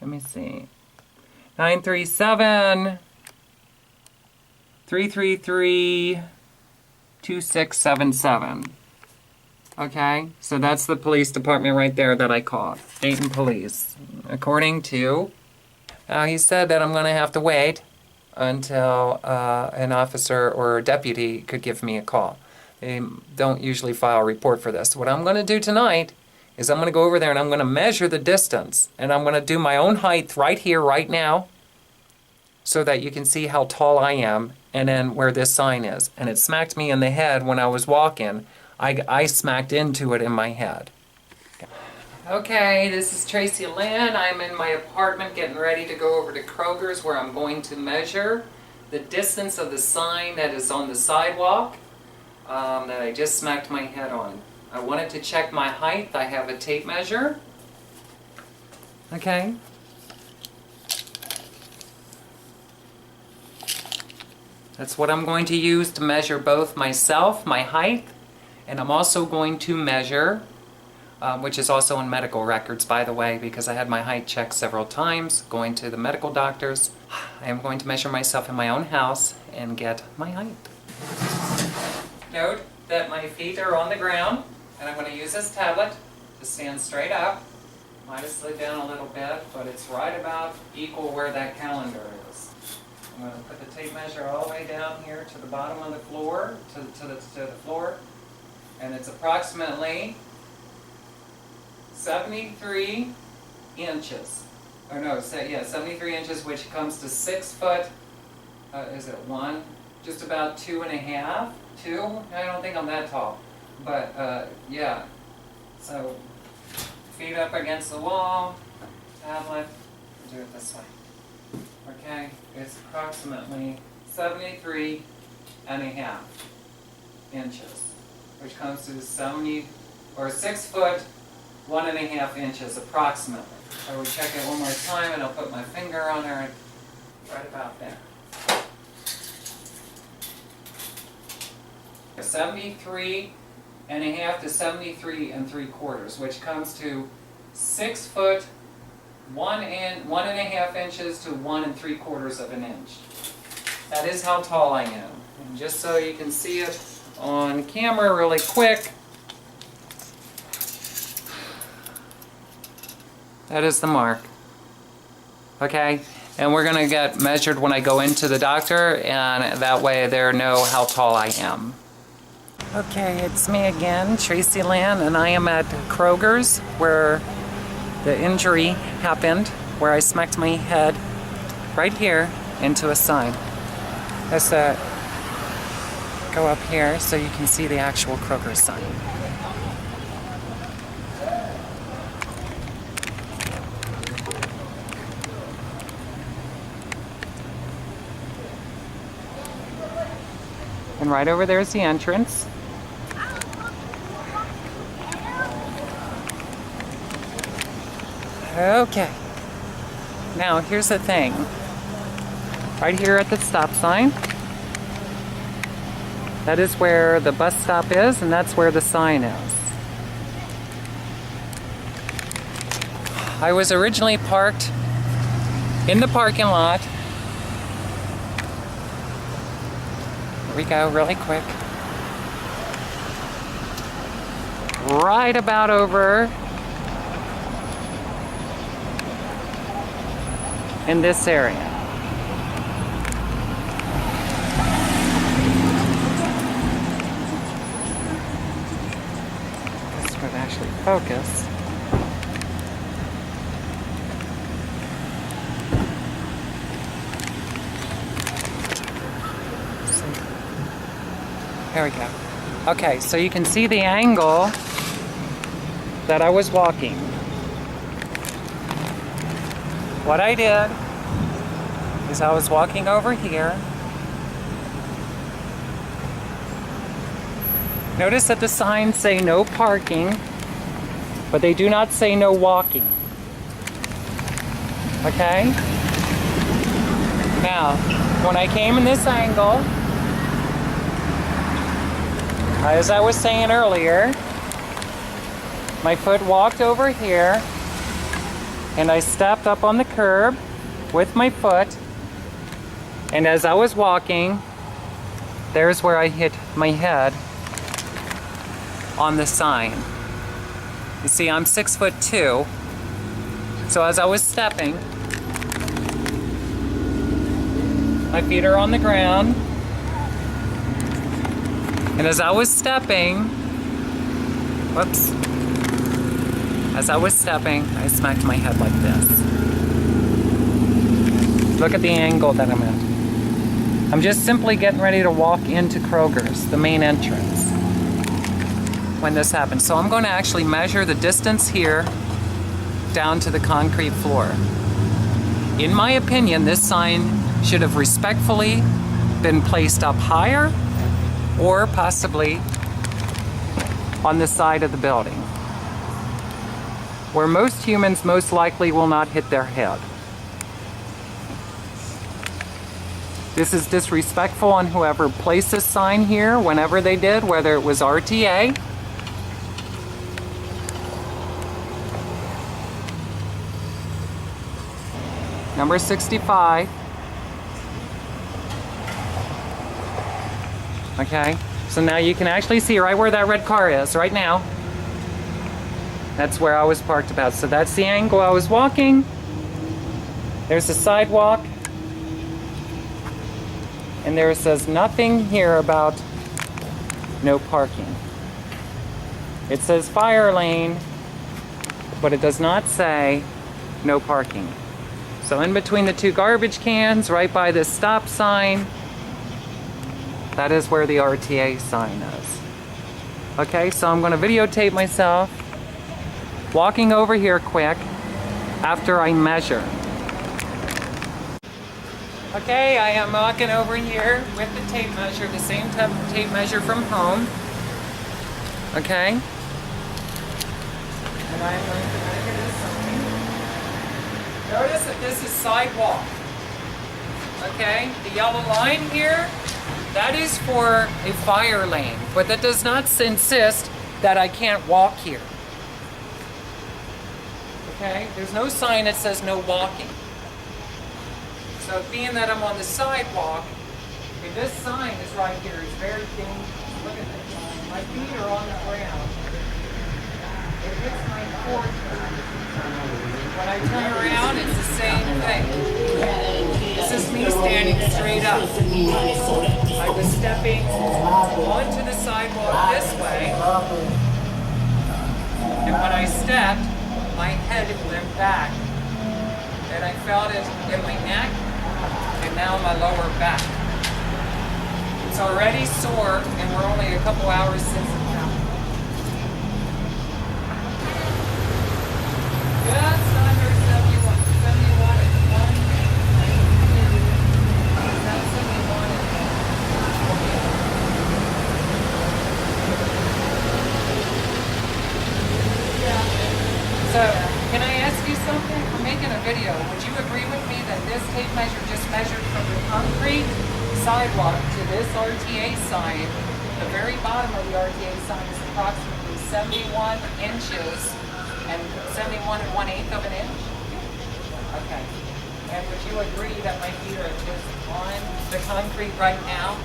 me see, 937-333-2677. Okay, so that's the police department right there that I called, Dayton Police. According to, he said that I'm going to have to wait until an officer or a deputy could give me a call. They don't usually file a report for this. What I'm going to do tonight is I'm going to go over there and I'm going to measure the distance. And I'm going to do my own height right here, right now, so that you can see how tall I am and then where this sign is. And it smacked me in the head when I was walking. I smacked into it in my head. Okay, this is Tracilyn. I'm in my apartment getting ready to go over to Krogers where I'm going to measure the distance of the sign that is on the sidewalk that I just smacked my head on. I wanted to check my height. I have a tape measure. Okay. That's what I'm going to use to measure both myself, my height, and I'm also going to measure, which is also in medical records, by the way, because I had my height checked several times, going to the medical doctors. I am going to measure myself in my own house and get my height. Note that my feet are on the ground, and I'm going to use this tablet to stand straight up. Might have slid down a little bit, but it's right about equal where that calendar is. I'm going to put the tape measure all the way down here to the bottom of the floor, to the floor, and it's approximately 73 inches. Or no, 73 inches, which comes to 6 foot, is it 1? Just about 2.5? 2? I don't think I'm that tall. But, yeah. So, feet up against the wall, tablet, do it this way. Okay, it's approximately 73.5 inches, which comes to 6 foot, 1.5 inches approximately. I will check it one more time and I'll put my finger on her right about there. 73.5 to 73 3/4, which comes to 6 foot 1.5 inches to 1 3/4 of an inch. That is how tall I am. And just so you can see it on camera really quick, that is the mark. Okay? And we're going to get measured when I go into the doctor, and that way they know how tall I am. Okay, it's me again, Tracilyn, and I am at Krogers, where the injury happened, where I smacked my head right here into a sign. Let's go up here so you can see the actual Krogers sign. And right over there is the entrance. Okay. Now here's the thing. Right here at the stop sign, that is where the bus stop is, and that's where the sign is. I was originally parked in the parking lot. Here we go, really quick. Right about over in this area. This would actually focus. There we go. Okay, so you can see the angle that I was walking. What I did is I was walking over here. Notice that the signs say no parking, but they do not say no walking. Okay? Now, when I came in this angle, as I was saying earlier, my foot walked over here, and I stepped up on the curb with my foot, and as I was walking, there's where I hit my head on the sign. You see, I'm 6'2", so as I was stepping, my feet are on the ground, and as I was stepping, whoops, as I was stepping, I smacked my head like this. Look at the angle that I'm at. I'm just simply getting ready to walk into Krogers, the main entrance, when this happened. So I'm going to actually measure the distance here down to the concrete floor. In my opinion, this sign should have respectfully been placed up higher, or possibly on the side of the building, where most humans most likely will not hit their head. This is disrespectful on whoever placed this sign here whenever they did, whether it was RTA, number 65. Okay, so now you can actually see right where that red car is right now. That's where I was parked about. So that's the angle I was walking. There's the sidewalk. And there says nothing here about no parking. It says fire lane, but it does not say no parking. So in between the two garbage cans, right by this stop sign, that is where the RTA sign is. Okay, so I'm going to videotape myself walking over here quick after I measure. Okay, I am walking over here with the tape measure, the same type of tape measure from home. Okay. And I'm going to measure this sign. Notice that this is sidewalk. Okay, the yellow line here That is for a fire lane, but that does not insist that I can't walk here. Okay? There's no sign that says no walking. So being that I'm on the sidewalk, and this sign is right here, it's very dangerous. Look at that sign. My feet are on the ground. It hits my foot. When I turn around, it's the same thing. This is me standing straight up. I was stepping onto the sidewalk this way, and when I stepped, my head went back. And I felt it in my neck, and now my lower back. It's already sore, and we're only a couple hours since it happened. Just under 71 at 1. That's 71 at 1. So, can I ask you something? I'm making a video. Would you agree with me that this tape measure just measured from the concrete sidewalk to this RTA sign? The very bottom of the RTA sign is approximately 71 inches and 71 and 1/8 of an inch? Okay. And would you agree that my feet are just on the concrete right now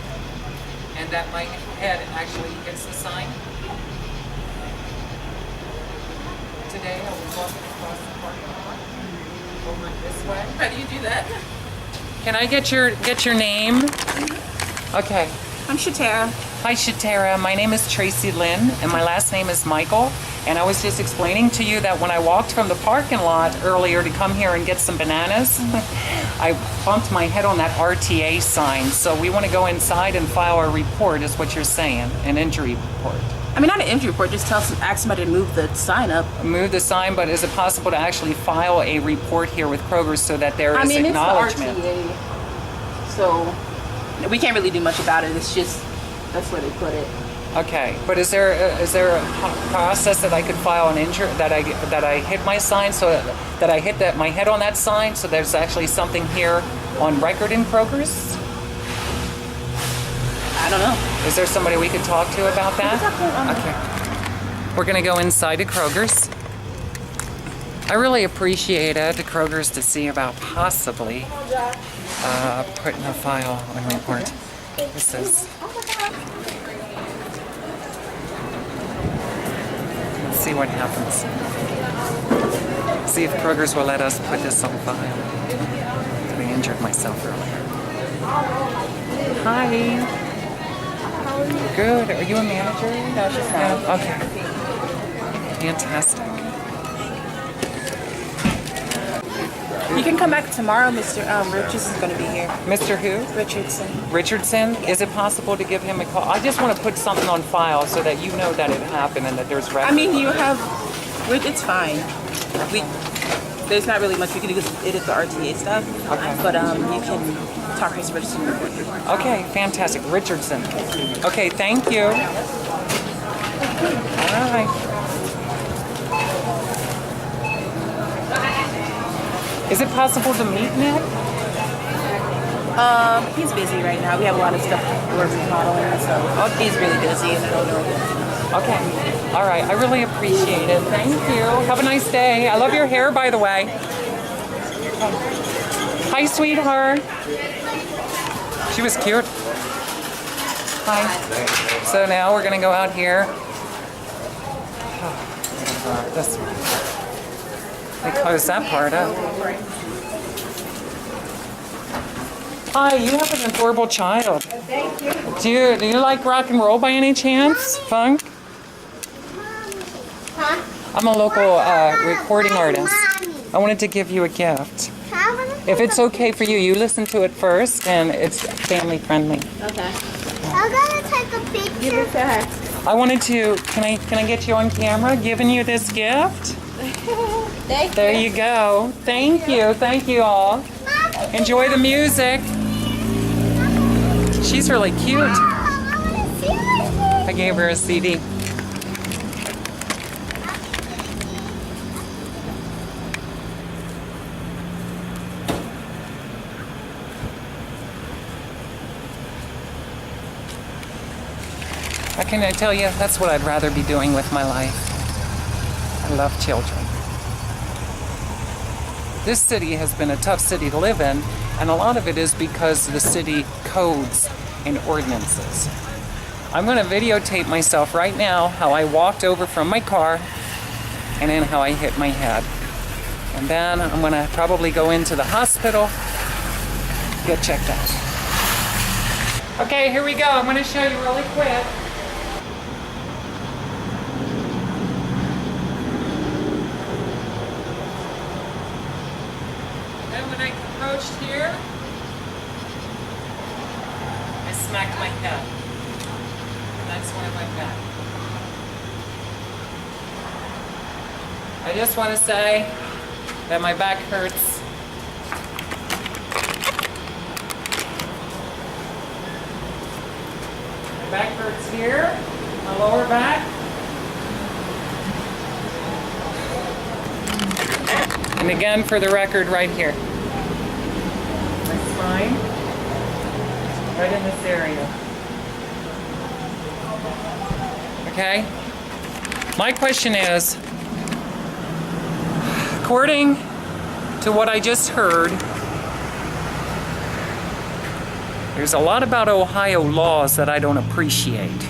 and that my head actually hits the sign? Today I was walking across the parking lot over this way.
How do you do that?
Can I get your name? Okay.
I'm Shatara.
Hi Shatara, my name is Tracilyn and my last name is Michael. And I was just explaining to you that when I walked from the parking lot earlier to come here and get some bananas, I bumped my head on that RTA sign. So we want to go inside and file a report, is what you're saying, an injury report.
I mean, not an injury report, just ask somebody to move the sign up.
Move the sign, but is it possible to actually file a report here with Krogers so that there is acknowledgement?
It's the RTA, so we can't really do much about it. It's just, that's where they put it.
Okay, but is there a process that I could file an injury, that I hit my sign, so that I hit my head on that sign, so there's actually something here on record in Krogers?
I don't know.
Is there somebody we could talk to about that? Okay. We're gonna go inside to Krogers. I really appreciated the Krogers to see about possibly putting a file on report. This is. Let's see what happens. See if Krogers will let us put this on file. I injured myself earlier. Hi. Good. Are you a manager?
No, she's not.
Okay. Fantastic.
You can come back tomorrow. Mr. Richards is going to be here.
Mr. who?
Richardson.
Richardson? Is it possible to give him a call? I just want to put something on file so that you know that it happened and that there's record.
I mean, you have, it's fine. There's not really much we can do because it is the RTA stuff.
Okay.
But you can talk to Mr. Richardson.
Okay, fantastic. Richardson. Okay, thank you. All right. Is it possible to meet Nick?
He's busy right now. We have a lot of stuff we're remodeling, so he's really busy, and I don't know.
Okay. All right. I really appreciate it. Thank you. Have a nice day. I love your hair, by the way. Hi, sweetheart. She was cute. Hi. So now we're going to go out here. This way. They closed that part up. Hi, you have an adorable child.
Thank you.
Do you like rock and roll by any chance? Funk?
Huh?
I'm a local recording artist. I wanted to give you a gift. If it's okay for you, you listen to it first, and it's family friendly.
Okay. I'm gonna take a picture. Give it to her.
I wanted to. Can I get you on camera? Giving you this gift.
Thank
There you go. Thank you. Thank you all. Enjoy the music. She's really cute. I gave her a CD. How can I tell you? That's what I'd rather be doing with my life. I love children. This city has been a tough city to live in, and a lot of it is because of the city codes and ordinances. I'm going to videotape myself right now how I walked over from my car and then how I hit my head. And then I'm going to probably go into the hospital, get checked out. Okay, here we go. I'm going to show you really quick. Then when I approached here, I smacked my head. That's when I went back. I just want to say that my back hurts. My back hurts here, my lower back. And again, for the record, right here. My spine, right in this area. Okay? My question is, according to what I just heard, there's a lot about Ohio laws that I don't appreciate.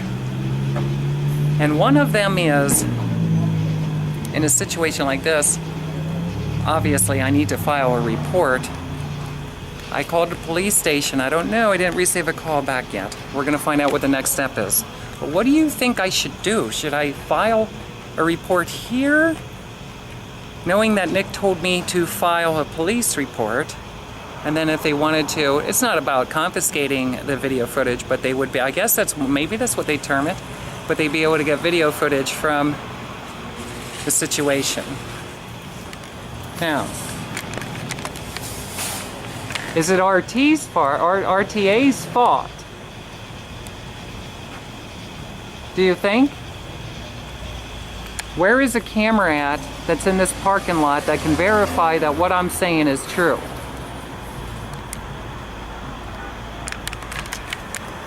And one of them is, in a situation like this, obviously I need to file a report. I called the police station. I don't know. I didn't receive a call back yet. We're going to find out what the next step is. But what do you think I should do? Should I file a report here? Knowing that Nick told me to file a police report, and then if they wanted to, it's not about confiscating the video footage, but they would be, I guess maybe that's what they term it, but they'd be able to get video footage from the situation. Now, is it RTA's fault? Do you think? Where is a camera at that's in this parking lot that can verify that what I'm saying is true?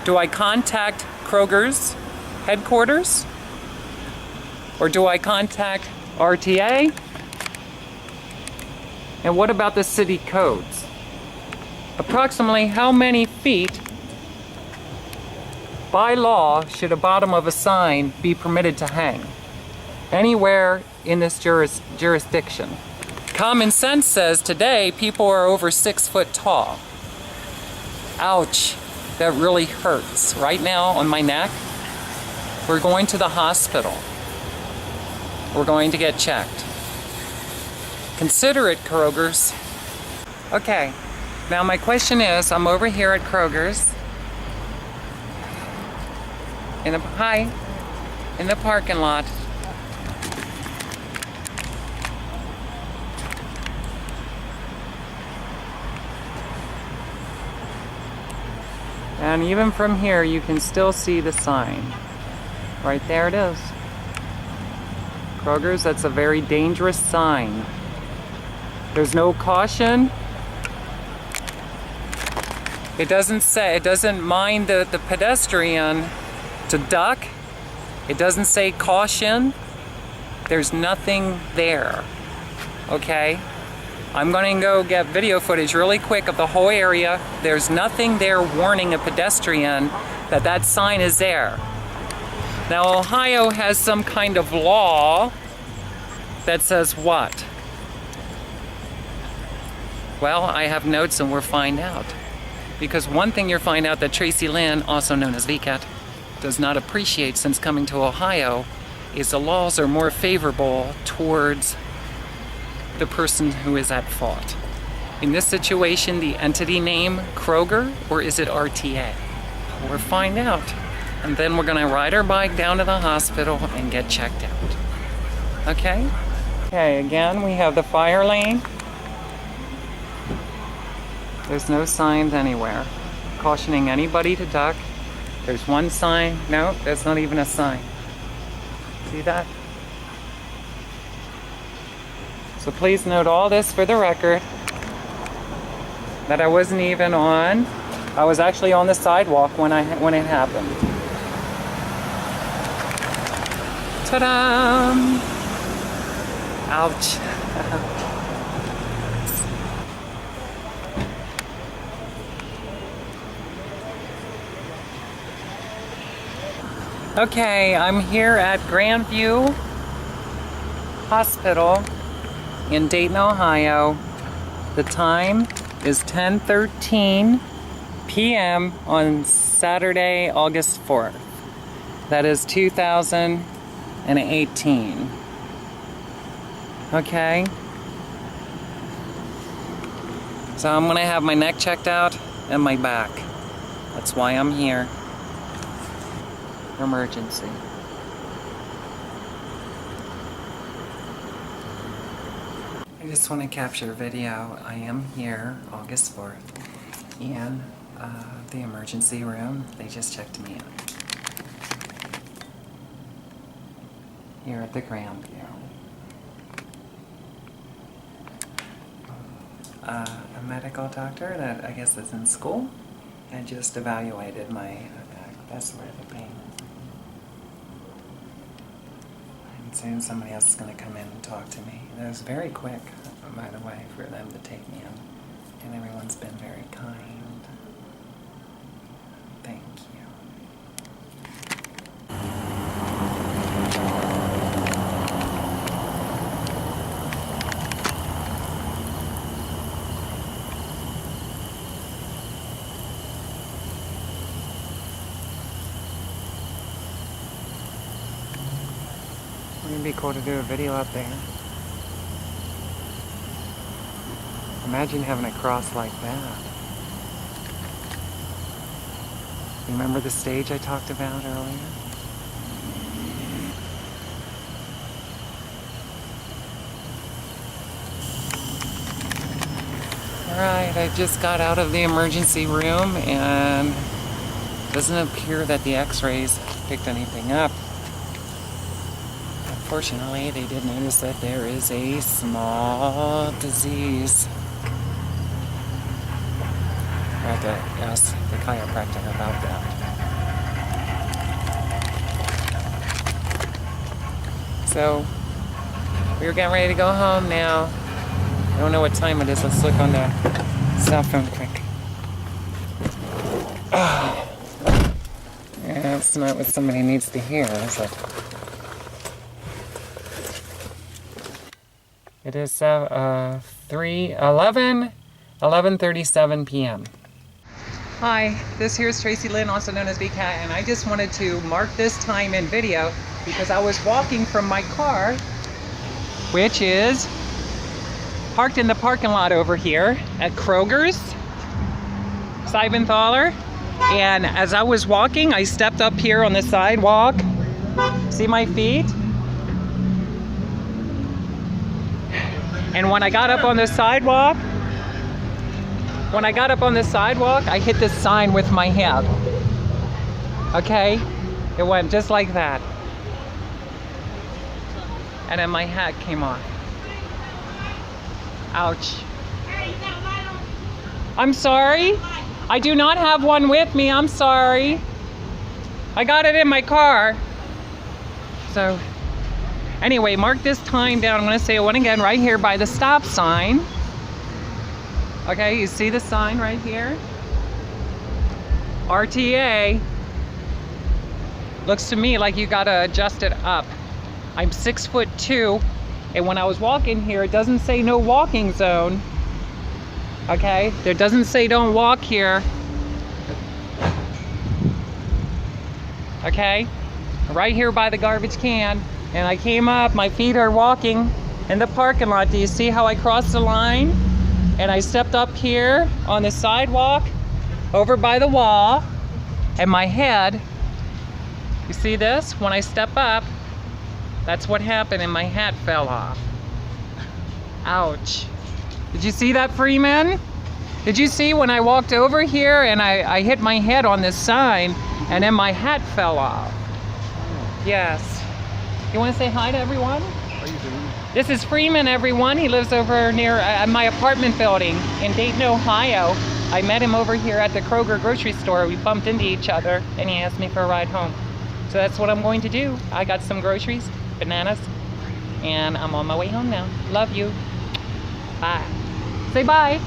Do I contact Krogers headquarters? Or do I contact RTA? And what about the city codes? Approximately how many feet by law should the bottom of a sign be permitted to hang? Anywhere in this jurisdiction. Common sense says today people are over 6 foot tall. Ouch, that really hurts. Right now on my neck, we're going to the hospital. We're going to get checked. Consider it, Krogers. Okay, now my question is, I'm over here at Krogers. In the parking lot. And even from here, you can still see the sign. Right there it is. Krogers, that's a very dangerous sign. There's no caution. It doesn't mind the pedestrian to duck. It doesn't say caution. There's nothing there. Okay? I'm going to go get video footage really quick of the whole area. There's nothing there warning a pedestrian that that sign is there. Now, Ohio has some kind of law that says what? Well, I have notes and we'll find out. Because one thing you'll find out that Tracilyn, also known as VCAT, does not appreciate since coming to Ohio is the laws are more favorable towards the person who is at fault. In this situation, the entity name Kroger, or is it RTA? We'll find out. And then we're gonna ride our bike down to the hospital and get checked out. Okay? Okay, again, we have the fire lane. There's no signs anywhere cautioning anybody to duck. There's one sign. No, that's not even a sign. See that? So please note all this for the record, that I wasn't even on, I was actually on the sidewalk when it happened. Ta-da! Ouch. Okay, I'm here at Grandview Hospital in Dayton, Ohio. The time is 10:13 p.m. on Saturday, August 4th. That is 2018. Okay? So I'm gonna have my neck checked out and my back. That's why I'm here. Emergency. I just want to capture a video. I am here August 4th in the emergency room. They just checked me in. Here at the Grandview. A medical doctor that I guess is in school and just evaluated my back. That's where the pain is. And soon somebody else is going to come in and talk to me. It was very quick, by the way, for them to take me in. And everyone's been very kind. Thank you. It'd be cool to do a video up there. Imagine having a cross like that. Remember the stage I talked about earlier? Alright, I just got out of the emergency room and it doesn't appear that the x-rays picked anything up. Unfortunately, they did notice that there is a small disease. I have to ask the chiropractor about that. So, we're getting ready to go home now. I don't know what time it is. Let's look on the cell phone quick. Yeah, it's not what somebody needs to hear, is it? It is 11:37 p.m. Hi, this here is Tracilyn, also known as Big Cat, and I just wanted to mark this time in video because I was walking from my car, which is parked in the parking lot over here at Krogers, Seibenthaler, and as I was walking, I stepped up here on the sidewalk. See my feet? And when I got up on the sidewalk, I hit this sign with my head. Okay? It went just like that. And then my hat came off. Ouch. I'm sorry. I do not have one with me. I'm sorry. I got it in my car. So, anyway, mark this time down. I'm going to say it one again right here by the stop sign. Okay, you see the sign right here? RTA. Looks to me like you got to adjust it up. I'm 6'2", and when I was walking here, it doesn't say no walking zone. Okay, there doesn't say don't walk here. Okay, right here by the garbage can. And I came up, my feet are walking in the parking lot. Do you see how I crossed the line? And I stepped up here on the sidewalk over by the wall, and my head, you see this? When I step up, that's what happened, and my hat fell off. Ouch. Did you see that, Freeman? Did you see when I walked over here and I hit my head on this sign and then my hat fell off? Yes. You want to say hi to everyone?
How you doing?
This is Freeman, everyone. He lives over near my apartment building in Dayton, Ohio. I met him over here at the Kroger grocery store. We bumped into each other and he asked me for a ride home. So that's what I'm going to do. I got some groceries bananas. And I'm on my way home now. Love you. Bye. Say bye.